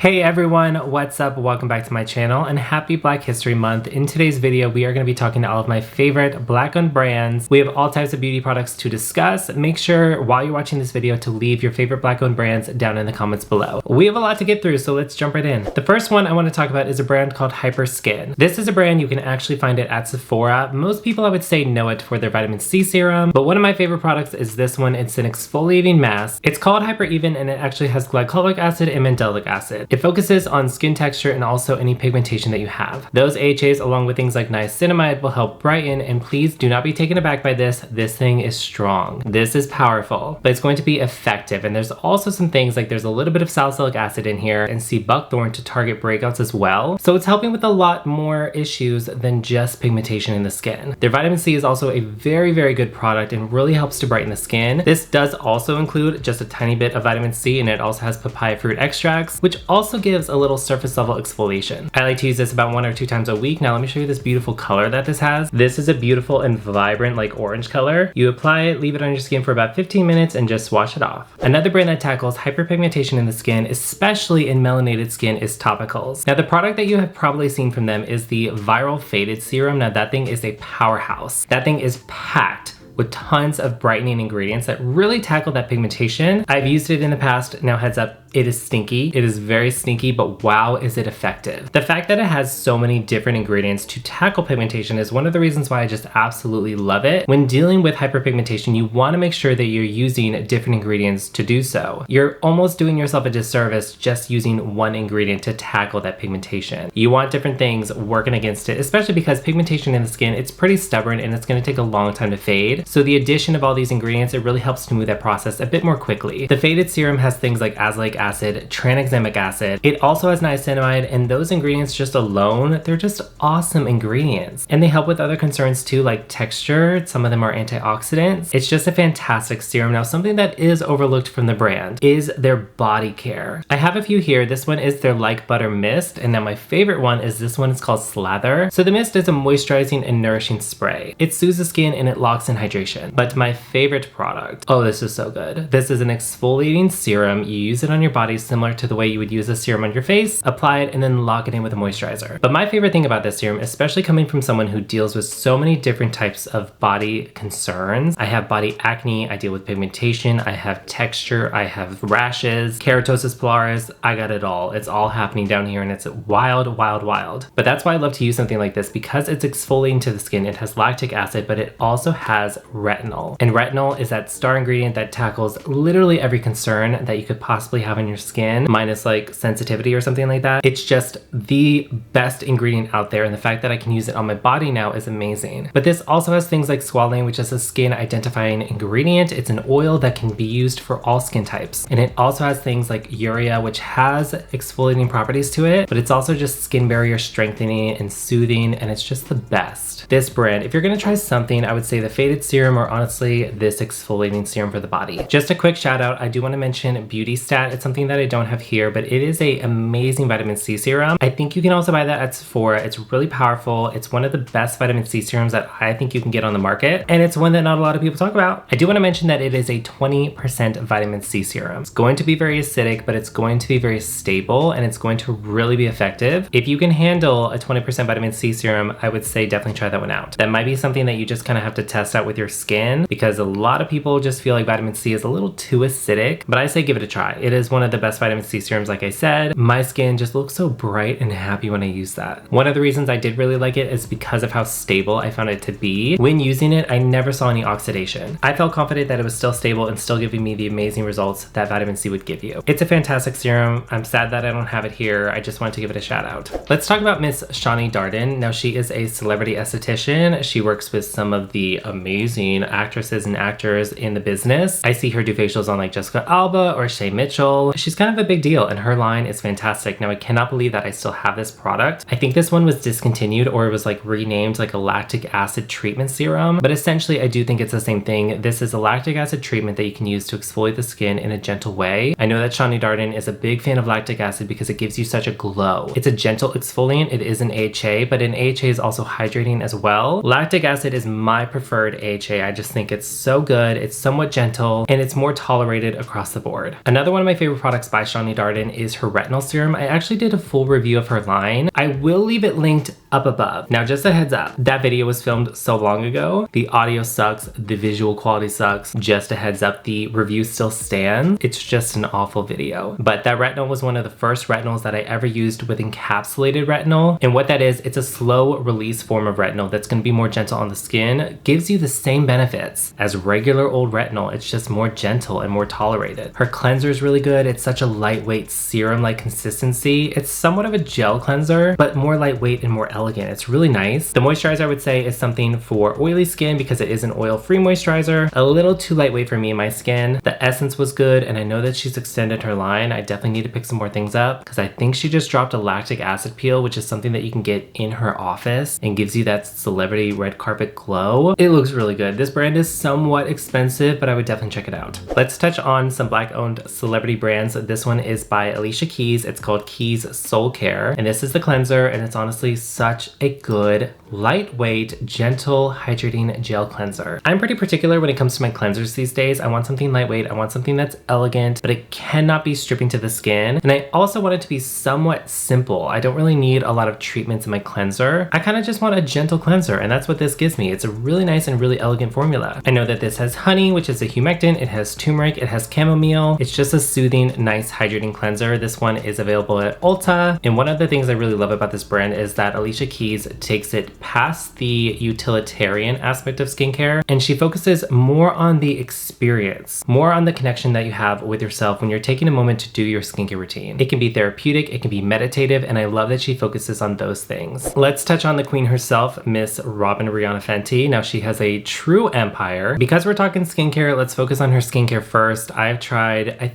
Hey everyone, what's up? Welcome back to my channel and happy Black History Month. In today's video, we are going to be talking to all of my favorite Black-owned brands. We have all types of beauty products to discuss. Make sure while you're watching this video to leave your favorite Black-owned brands down in the comments below. We have a lot to get through, so let's jump right in. The first one I want to talk about is a brand called Hyper Skin. This is a brand you can actually find it at Sephora. Most people I would say know it for their vitamin C serum, but one of my favorite products is this one. It's an exfoliating mask. It's called Hyper Even and it actually has glycolic acid and mandelic acid. It focuses on skin texture and also any pigmentation that you have. Those AHAs along with things like niacinamide will help brighten, and please do not be taken aback by this. This thing is strong. This is powerful, but it's going to be effective. And there's also some things like there's a little bit of salicylic acid in here and sea buckthorn to target breakouts as well. So it's helping with a lot more issues than just pigmentation in the skin. Their vitamin C is also a very, very good product and really helps to brighten the skin. This does also include just a tiny bit of vitamin C, and it also has papaya fruit extracts, which also gives a little surface level exfoliation. I like to use this about 1 or 2 times a week. Now let me show you this beautiful color that this has. This is a beautiful and vibrant like orange color. You apply it, leave it on your skin for about 15 minutes and just wash it off. Another brand that tackles hyperpigmentation in the skin, especially in melanated skin, is Topicals. Now the product that you have probably seen from them is the Viral Faded Serum. Now that thing is a powerhouse. That thing is packed with tons of brightening ingredients that really tackle that pigmentation. I've used it in the past. Now heads up, it is stinky. It is very stinky, but wow, is it effective. The fact that it has so many different ingredients to tackle pigmentation is one of the reasons why I just absolutely love it. When dealing with hyperpigmentation, you want to make sure that you're using different ingredients to do so. You're almost doing yourself a disservice just using one ingredient to tackle that pigmentation. You want different things working against it, especially because pigmentation in the skin, it's pretty stubborn and it's going to take a long time to fade. So the addition of all these ingredients, it really helps to move that process a bit more quickly. The Faded Serum has things like azelaic acid, tranexamic acid. It also has niacinamide, and those ingredients just alone, they're just awesome ingredients. And they help with other concerns too, like texture. Some of them are antioxidants. It's just a fantastic serum. Now, something that is overlooked from the brand is their body care. I have a few here. This one is their Like Butter Mist, and now my favorite one is this one. It's called Slather. So the mist is a moisturizing and nourishing spray. It soothes the skin and it locks in hydration. But my favorite product, oh, this is so good. This is an exfoliating serum. You use it on your body similar to the way you would use a serum on your face, apply it, and then lock it in with a moisturizer. But my favorite thing about this serum, especially coming from someone who deals with so many different types of body concerns. I have body acne, I deal with pigmentation, I have texture, I have rashes, keratosis pilaris, I got it all. It's all happening down here and it's wild, wild, wild. But that's why I love to use something like this, because it's exfoliating to the skin. It has lactic acid, but it also has retinol. And retinol is that star ingredient that tackles literally every concern that you could possibly have in your skin, minus like sensitivity or something like that. It's just the best ingredient out there, and the fact that I can use it on my body now is amazing. But this also has things like squalane, which is a skin identifying ingredient. It's an oil that can be used for all skin types. And it also has things like urea, which has exfoliating properties to it, but it's also just skin barrier strengthening and soothing, and it's just the best. This brand, if you're gonna try something, I would say the Faded Serum, or honestly this exfoliating serum for the body. Just a quick shout out, I do want to mention Beauty Stat. It's something that I don't have here, but it is a amazing vitamin C serum. I think you can also buy that at Sephora. It's really powerful. It's one of the best vitamin C serums that I think you can get on the market, and it's one that not a lot of people talk about. I do want to mention that it is a 20% vitamin C serum. It's going to be very acidic, but it's going to be very stable, and it's going to really be effective. If you can handle a 20% vitamin C serum, I would say definitely try that one out. That might be something that you just kind of have to test out with your skin, because a lot of people just feel like vitamin C is a little too acidic, but I say give it a try. It is one of the best vitamin C serums, like I said. My skin just looks so bright and happy when I use that. One of the reasons I did really like it is because of how stable I found it to be. When using it, I never saw any oxidation. I felt confident that it was still stable and still giving me the amazing results that vitamin C would give you. It's a fantastic serum. I'm sad that I don't have it here. I just wanted to give it a shout out. Let's talk about Miss Shawnee Darden. Now she is a celebrity esthetician. She works with some of the amazing actresses and actors in the business. I see her do facials on like Jessica Alba or Shay Mitchell. She's kind of a big deal and her line is fantastic. Now I cannot believe that I still have this product. I think this one was discontinued, or it was like renamed like a lactic acid treatment serum, but essentially I do think it's the same thing. This is a lactic acid treatment that you can use to exfoliate the skin in a gentle way. I know that Shawnee Darden is a big fan of lactic acid because it gives you such a glow. It's a gentle exfoliant. It is an AHA, but an AHA is also hydrating as well. Lactic acid is my preferred AHA. I just think it's so good. It's somewhat gentle and it's more tolerated across the board. Another one of my favorite favorite products by Shawnee Darden is her retinol serum. I actually did a full review of her line. I will leave it linked up above. Now, just a heads up, that video was filmed so long ago. The audio sucks, the visual quality sucks. Just a heads up, the review still stands. It's just an awful video. But that retinol was one of the first retinols that I ever used with encapsulated retinol. And what that is, it's a slow release form of retinol that's gonna be more gentle on the skin, gives you the same benefits as regular old retinol. It's just more gentle and more tolerated. Her cleanser is really good. It's such a lightweight serum-like consistency. It's somewhat of a gel cleanser, but more lightweight and more elegant. It's really nice. The moisturizer I would say is something for oily skin because it is an oil-free moisturizer. A little too lightweight for me and my skin. The essence was good, and I know that she's extended her line. I definitely need to pick some more things up because I think she just dropped a lactic acid peel, which is something that you can get in her office and gives you that celebrity red carpet glow. It looks really good. This brand is somewhat expensive, but I would definitely check it out. Let's touch on some Black-owned celebrity brands. This one is by Alicia Keys. It's called Keys Soul Care, and this is the cleanser, and it's honestly such a good, lightweight, gentle, hydrating gel cleanser. I'm pretty particular when it comes to my cleansers these days. I want something lightweight. I want something that's elegant, but it cannot be stripping to the skin. And I also want it to be somewhat simple. I don't really need a lot of treatments in my cleanser. I kind of just want a gentle cleanser, and that's what this gives me. It's a really nice and really elegant formula. I know that this has honey, which is a humectant. It has turmeric. It has chamomile. It's just a soothing, nice, hydrating cleanser. This one is available at Ulta. And one of the things I really love about this brand is that Alicia Keys takes it past the utilitarian aspect of skincare, and she focuses more on the experience, more on the connection that you have with yourself when you're taking a moment to do your skincare routine. It can be therapeutic, it can be meditative, and I love that she focuses on those things. Let's touch on the queen herself, Miss Rihanna Fenty. Now, she has a true empire. Because we're talking skincare, let's focus on her skincare first. I've tried, I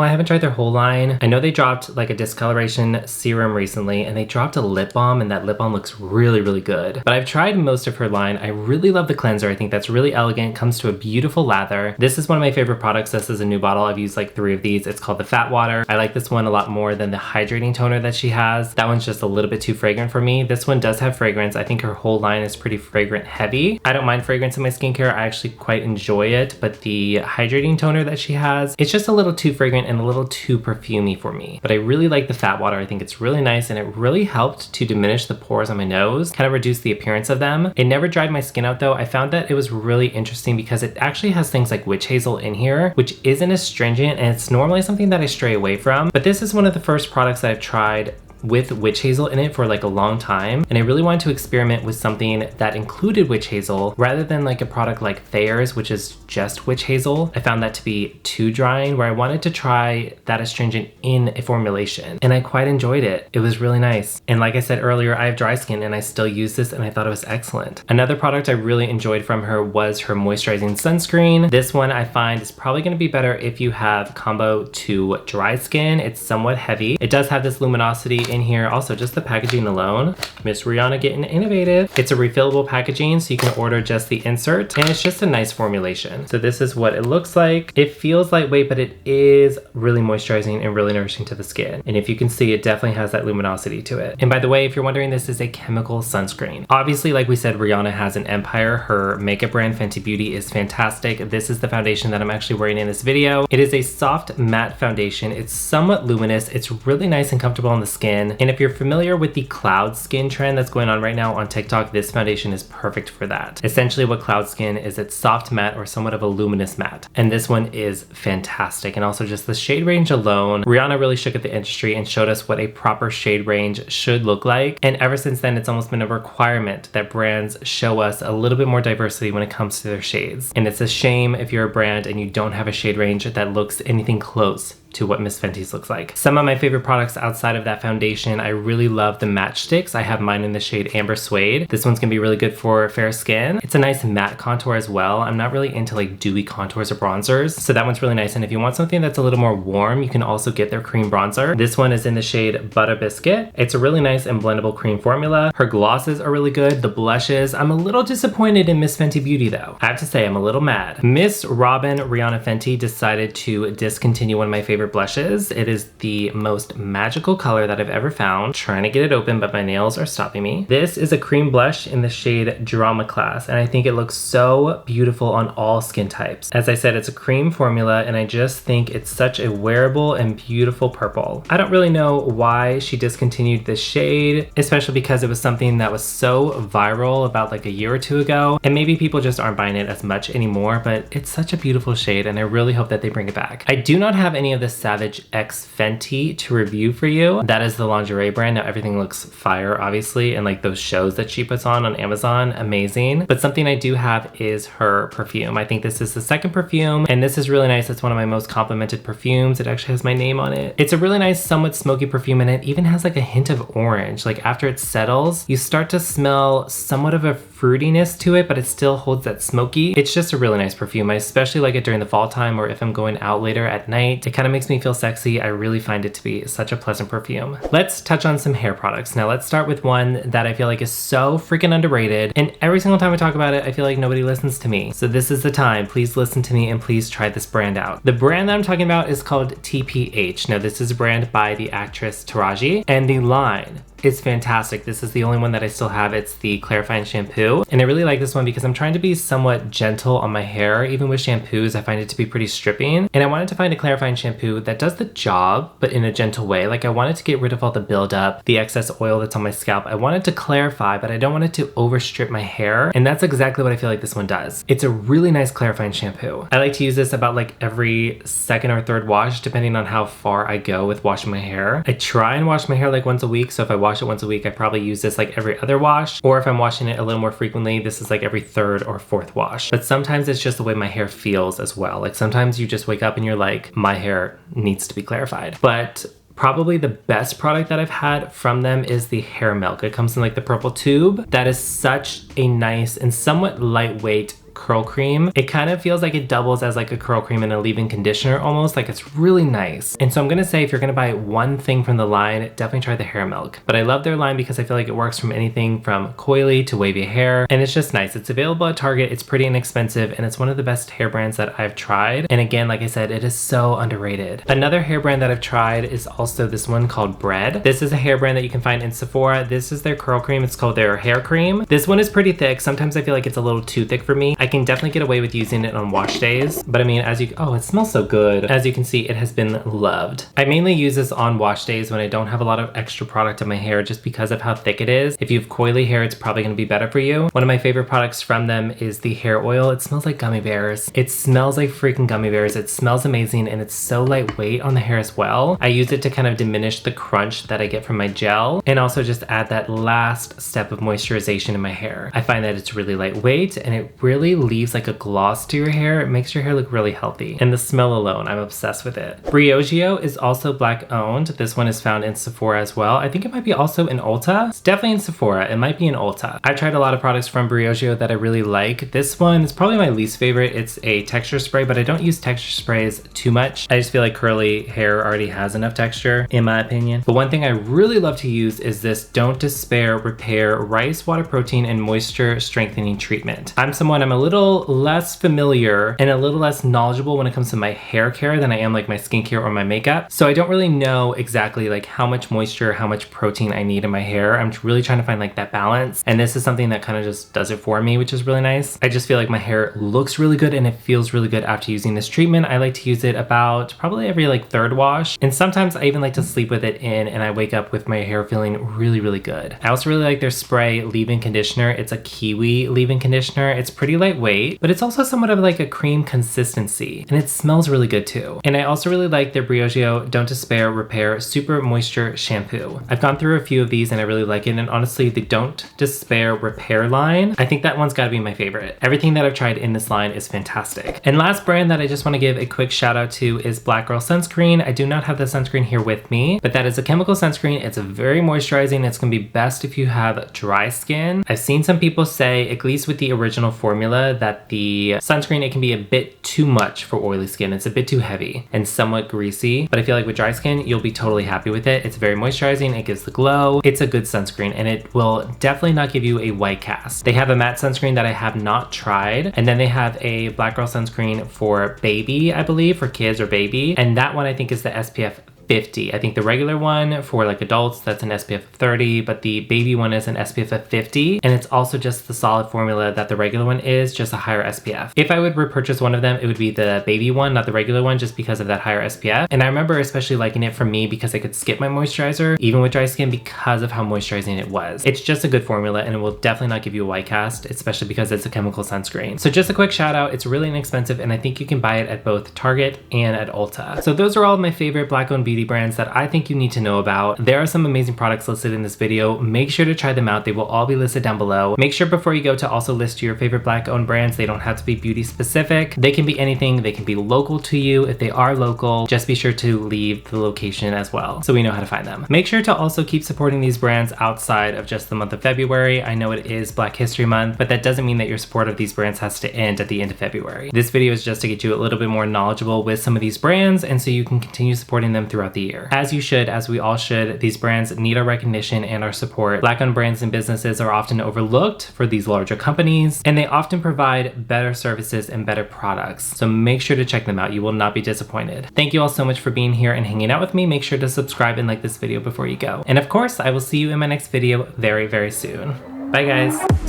haven't tried their whole line. I know they dropped like a discoloration serum recently, and they dropped a lip balm, and that lip balm looks really, really good. But I've tried most of her line. I really love the cleanser. I think that's really elegant. Comes to a beautiful lather. This is one of my favorite products. This is a new bottle. I've used like 3 of these. It's called the Fat Water. I like this one a lot more than the hydrating toner that she has. That one's just a little bit too fragrant for me. This one does have fragrance. I think her whole line is pretty fragrant heavy. I don't mind fragrance in my skincare. I actually quite enjoy it, but the hydrating toner that she has, it's just a little too fragrant and a little too perfumey for me. But I really like the Fat Water. I think it's really nice, and it really helped to diminish the pores on my nose, kind of reduce the appearance of them. It never dried my skin out though. I found that it was really interesting because it actually has things like witch hazel in here, which isn't astringent, and it's normally something that I stray away from. But this is one of the first products that I've tried with witch hazel in it for like a long time, and I really wanted to experiment with something that included witch hazel rather than like a product like Thayer's, which is just witch hazel. I found that to be too drying, where I wanted to try that astringent in a formulation, and I quite enjoyed it. It was really nice. And like I said earlier, I have dry skin and I still use this, and I thought it was excellent. Another product I really enjoyed from her was her moisturizing sunscreen. This one I find is probably going to be better if you have combo to dry skin. It's somewhat heavy. It does have this luminosity in here. Also, just the packaging alone, Miss Rihanna getting innovative. It's a refillable packaging, so you can order just the insert, and it's just a nice formulation. So this is what it looks like. It feels lightweight, but it is really moisturizing and really nourishing to the skin. And if you can see, it definitely has that luminosity to it. And by the way, if you're wondering, this is a chemical sunscreen. Obviously, like we said, Rihanna has an empire. Her makeup brand, Fenty Beauty, is fantastic. This is the foundation that I'm actually wearing in this video. It is a soft matte foundation. It's somewhat luminous. It's really nice and comfortable on the skin. And if you're familiar with the cloud skin trend that's going on right now on TikTok, this foundation is perfect for that. Essentially what cloud skin is, it's soft matte or somewhat of a luminous matte. And this one is fantastic. And also just the shade range alone, Rihanna really shook at the industry and showed us what a proper shade range should look like. And ever since then, it's almost been a requirement that brands show us a little bit more diversity when it comes to their shades. And it's a shame if you're a brand and you don't have a shade range that looks anything close to what Miss Fenty's looks like. Some of my favorite products outside of that foundation, I really love the matchsticks. I have mine in the shade Amber Suede. This one's gonna be really good for fair skin. It's a nice matte contour as well. I'm not really into like dewy contours or bronzers, so that one's really nice. And if you want something that's a little more warm, you can also get their cream bronzer. This one is in the shade Butter Biscuit. It's a really nice and blendable cream formula. Her glosses are really good. The blushes, I'm a little disappointed in Miss Fenty Beauty though. I have to say, I'm a little mad. Miss Rihanna Fenty decided to discontinue one of my favorite favorite blushes. It is the most magical color that I've ever found. Trying to get it open, but my nails are stopping me. This is a cream blush in the shade Drama Class, and I think it looks so beautiful on all skin types. As I said, it's a cream formula, and I just think it's such a wearable and beautiful purple. I don't really know why she discontinued this shade, especially because it was something that was so viral about like a year or two ago, and maybe people just aren't buying it as much anymore, but it's such a beautiful shade, and I really hope that they bring it back. I do not have any of the Savage X Fenty to review for you. That is the lingerie brand. Now everything looks fire, obviously, and like those shows that she puts on Amazon, amazing. But something I do have is her perfume. I think this is the second perfume, and this is really nice. It's one of my most complimented perfumes. It actually has my name on it. It's a really nice, somewhat smoky perfume, and it even has like a hint of orange. Like after it settles, you start to smell somewhat of a fruitiness to it, but it still holds that smoky. It's just a really nice perfume. I especially like it during the fall time, or if I'm going out later at night. It kind of makes me feel sexy. I really find it to be such a pleasant perfume. Let's touch on some hair products. Now let's start with one that I feel like is so freaking underrated, and every single time I talk about it, I feel like nobody listens to me. So this is the time. Please listen to me and please try this brand out. The brand that I'm talking about is called TPH. Now this is a brand by the actress Taraji, and the line is fantastic. This is the only one that I still have. It's the clarifying shampoo, and I really like this one because I'm trying to be somewhat gentle on my hair. Even with shampoos, I find it to be pretty stripping, and I wanted to find a clarifying shampoo that does the job but in a gentle way. Like I wanted to get rid of all the buildup, the excess oil that's on my scalp. I wanted to clarify, but I don't want it to overstrip my hair, and that's exactly what I feel like this one does. It's a really nice clarifying shampoo. I like to use this about like every second or third wash, depending on how far I go with washing my hair. I try and wash my hair like once a week, so if I wash it once a week, I probably use this like every other wash, or if I'm washing it a little more frequently, this is like every third or fourth wash. But sometimes it's just the way my hair feels as well. Like sometimes you just wake up and you're like, my hair needs to be clarified. But probably the best product that I've had from them is the hair milk. It comes in like the purple tube. That is such a nice and somewhat lightweight curl cream. It kind of feels like it doubles as like a curl cream and a leave-in conditioner almost. Like it's really nice. And so I'm gonna say if you're gonna buy one thing from the line, definitely try the hair milk. But I love their line because I feel like it works from anything from coily to wavy hair, and it's just nice. It's available at Target. It's pretty inexpensive, and it's one of the best hair brands that I've tried. And again, like I said, it is so underrated. Another hair brand that I've tried is also this one called Bread. This is a hair brand that you can find in Sephora. This is their curl cream. It's called their hair cream. This one is pretty thick. Sometimes I feel like it's a little too thick for me. I can definitely get away with using it on wash days, but I mean, oh, it smells so good. As you can see, it has been loved. I mainly use this on wash days when I don't have a lot of extra product in my hair, just because of how thick it is. If you have coily hair, it's probably gonna be better for you. One of my favorite products from them is the hair oil. It smells like gummy bears. It smells like freaking gummy bears. It smells amazing, and it's so lightweight on the hair as well. I use it to kind of diminish the crunch that I get from my gel, and also just add that last step of moisturization in my hair. I find that it's really lightweight, and it really leaves like a gloss to your hair. It makes your hair look really healthy. And the smell alone, I'm obsessed with it. Briogeo is also Black owned. This one is found in Sephora as well. I think it might be also in Ulta. It's definitely in Sephora. It might be in Ulta. I've tried a lot of products from Briogeo that I really like. This one is probably my least favorite. It's a texture spray, but I don't use texture sprays too much. I just feel like curly hair already has enough texture, in my opinion. But one thing I really love to use is this Don't Despair Repair Rice Water Protein and Moisture Strengthening Treatment. I'm a little less familiar and a little less knowledgeable when it comes to my hair care than I am like my skincare or my makeup. So I don't really know exactly like how much moisture, how much protein I need in my hair. I'm really trying to find like that balance. And this is something that kind of just does it for me, which is really nice. I just feel like my hair looks really good and it feels really good after using this treatment. I like to use it about probably every like third wash. And sometimes I even like to sleep with it in, and I wake up with my hair feeling really, really good. I also really like their spray leave-in conditioner. It's a kiwi leave-in conditioner. It's pretty lightweight, but it's also somewhat of like a cream consistency, and it smells really good too. And I also really like their Briogeo Don't Despair Repair Super Moisture Shampoo. I've gone through a few of these and I really like it, and honestly, the Don't Despair Repair line, I think that one's gotta be my favorite. Everything that I've tried in this line is fantastic. And last brand that I just wanna give a quick shout out to is Black Girl Sunscreen. I do not have the sunscreen here with me, but that is a chemical sunscreen. It's very moisturizing. It's gonna be best if you have dry skin. I've seen some people say, at least with the original formula, formula that the sunscreen, it can be a bit too much for oily skin. It's a bit too heavy and somewhat greasy, but I feel like with dry skin, you'll be totally happy with it. It's very moisturizing, it gives the glow. It's a good sunscreen and it will definitely not give you a white cast. They have a matte sunscreen that I have not tried, and then they have a black girl sunscreen for baby, I believe, for kids or baby, and that one I think is the SPF 50. I think the regular one for like adults, that's an SPF of 30, but the baby one is an SPF of 50. And it's also just the solid formula that the regular one is, just a higher SPF. If I would repurchase one of them, it would be the baby one, not the regular one, just because of that higher SPF. And I remember especially liking it for me because I could skip my moisturizer, even with dry skin, because of how moisturizing it was. It's just a good formula and it will definitely not give you a white cast, especially because it's a chemical sunscreen. So just a quick shout out, it's really inexpensive and I think you can buy it at both Target and at Ulta. So those are all of my favorite black-owned beauty brands that I think you need to know about. There are some amazing products listed in this video. Make sure to try them out. They will all be listed down below. Make sure before you go to also list your favorite black-owned brands. They don't have to be beauty specific. They can be anything. They can be local to you. If they are local, just be sure to leave the location as well so we know how to find them. Make sure to also keep supporting these brands outside of just the month of February. I know it is Black History Month, but that doesn't mean that your support of these brands has to end at the end of February. This video is just to get you a little bit more knowledgeable with some of these brands and so you can continue supporting them throughout the year. As you should, as we all should, these brands need our recognition and our support. Black-owned brands and businesses are often overlooked for these larger companies, and they often provide better services and better products. So make sure to check them out. You will not be disappointed. Thank you all so much for being here and hanging out with me. Make sure to subscribe and like this video before you go. And of course, I will see you in my next video very, very soon. Bye guys.